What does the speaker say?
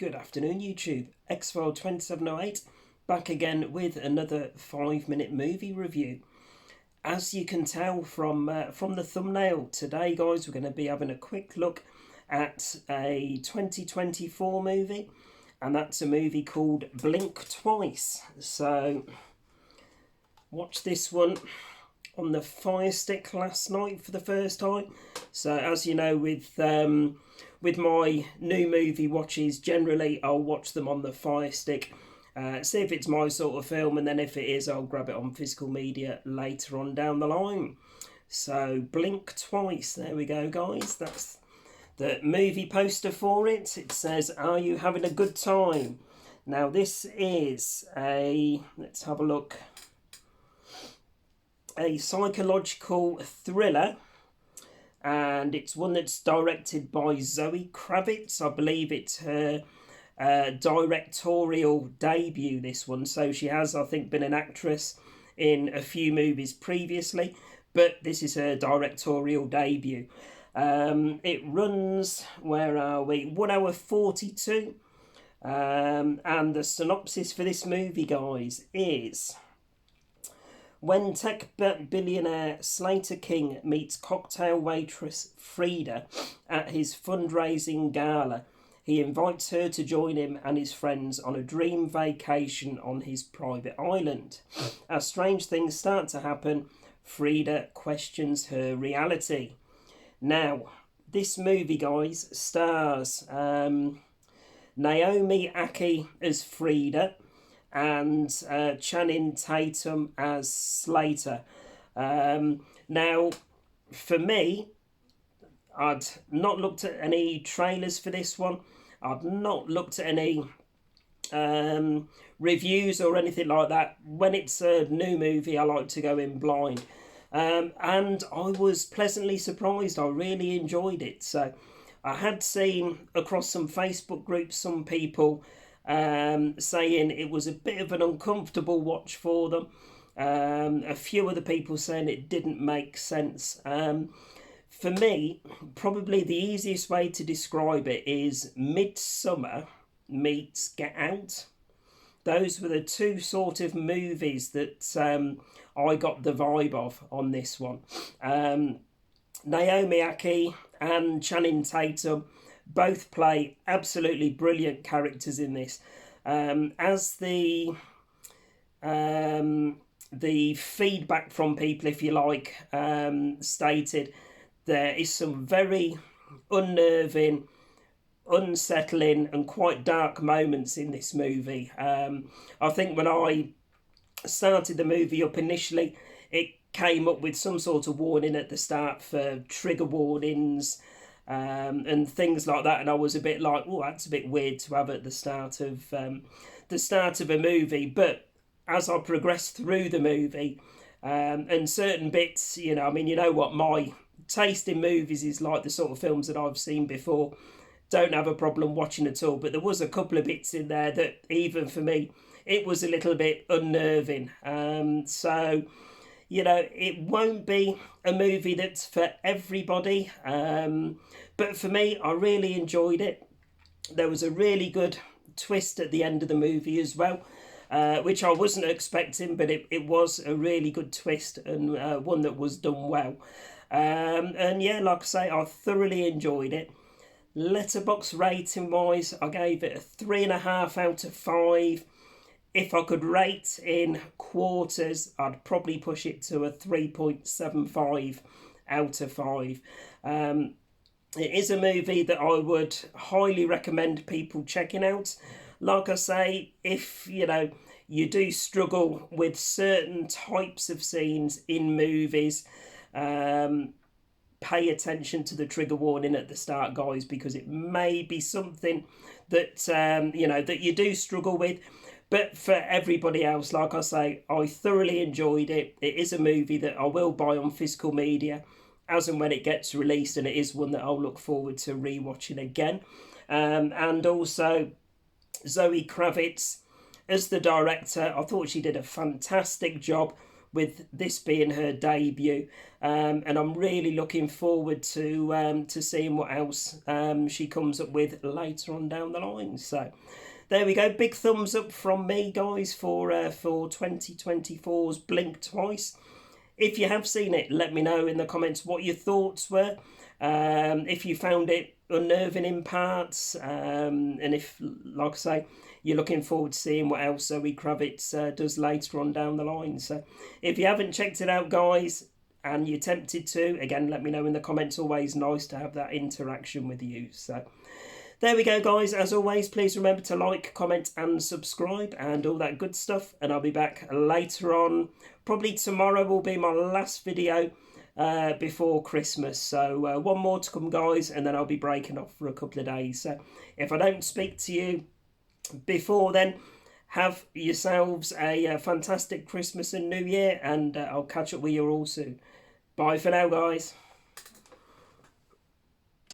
Good afternoon, YouTube. Xfile 2708 back again with another 5-minute movie review. As you can tell from the thumbnail, today, guys, we're going to be having a quick look at a 2024 movie, and that's a movie called Blink Twice. So, watched this one on the Fire Stick last night for the first time. So, as you know, with my new movie watches, generally I'll watch them on the Fire Stick, see if it's my sort of film, and then if it is, I'll grab it on physical media later on down the line. So, Blink Twice, there we go, guys. That's the movie poster for it. It says, "Are you having a good time?" Now, this is let's have a look, a psychological thriller, and it's one that's directed by Zoe Kravitz. I believe it's her directorial debut, this one. So she has, I think, been an actress in a few movies previously, but this is her directorial debut. It runs, where are we, 1 hour 42, and the synopsis for this movie, guys, is: when tech billionaire Slater King meets cocktail waitress Frida at his fundraising gala, he invites her to join him and his friends on a dream vacation on his private island. As strange things start to happen, Frida questions her reality. Now, this movie, guys, stars Naomi Ackie as Frida and Channing Tatum as Slater. Now, for me, I'd not looked at any trailers for this one. I'd not looked at any reviews or anything like that. When it's a new movie, I like to go in blind. And I was pleasantly surprised. I really enjoyed it. So I had seen across some Facebook groups some people saying it was a bit of an uncomfortable watch for them. A few other people saying it didn't make sense. For me, probably the easiest way to describe it is Midsummer meets Get Out. Those were the two sort of movies that I got the vibe of on this one. Naomi Ackie and Channing Tatum both play absolutely brilliant characters in this. As the feedback from people, if you like, stated, there is some very unnerving, unsettling and quite dark moments in this movie. I think when I started the movie up initially, it came up with some sort of warning at the start for trigger warnings and things like that, and I was a bit like, oh, that's a bit weird to have at the start of a movie. But as I progressed through the movie, and certain bits, you know what my taste in movies is like, the sort of films that I've seen before, don't have a problem watching at all. But there was a couple of bits in there that, even for me, it was a little bit unnerving. So, it won't be a movie that's for everybody. But for me, I really enjoyed it. There was a really good twist at the end of the movie as well, which I wasn't expecting, but it was a really good twist, and one that was done well. And yeah, like I say, I thoroughly enjoyed it. Letterboxd rating wise, I gave it a 3.5 out of 5. If I could rate in quarters, I'd probably push it to a 3.75 out of 5. It is a movie that I would highly recommend people checking out. Like I say, if you do struggle with certain types of scenes in movies, pay attention to the trigger warning at the start, guys, because it may be something that that you do struggle with. But for everybody else, like I say, I thoroughly enjoyed it. It is a movie that I will buy on physical media as and when it gets released, and it is one that I'll look forward to rewatching again. And also, Zoe Kravitz as the director, I thought she did a fantastic job with this being her debut, and I'm really looking forward to seeing what else she comes up with later on down the line. So there we go, big thumbs up from me, guys, for 2024's Blink Twice. If you have seen it, let me know in the comments what your thoughts were. If you found it unnerving in parts, and if, like I say, you're looking forward to seeing what else Zoe Kravitz does later on down the line. So if you haven't checked it out, guys, and you're tempted to, again, let me know in the comments. Always nice to have that interaction with you. So there we go, guys. As always, please remember to like, comment and subscribe and all that good stuff. And I'll be back later on. Probably tomorrow will be my last video before Christmas. So one more to come, guys, and then I'll be breaking off for a couple of days. So if I don't speak to you before then, have yourselves a fantastic Christmas and New Year, and I'll catch up with you all soon. Bye for now, guys.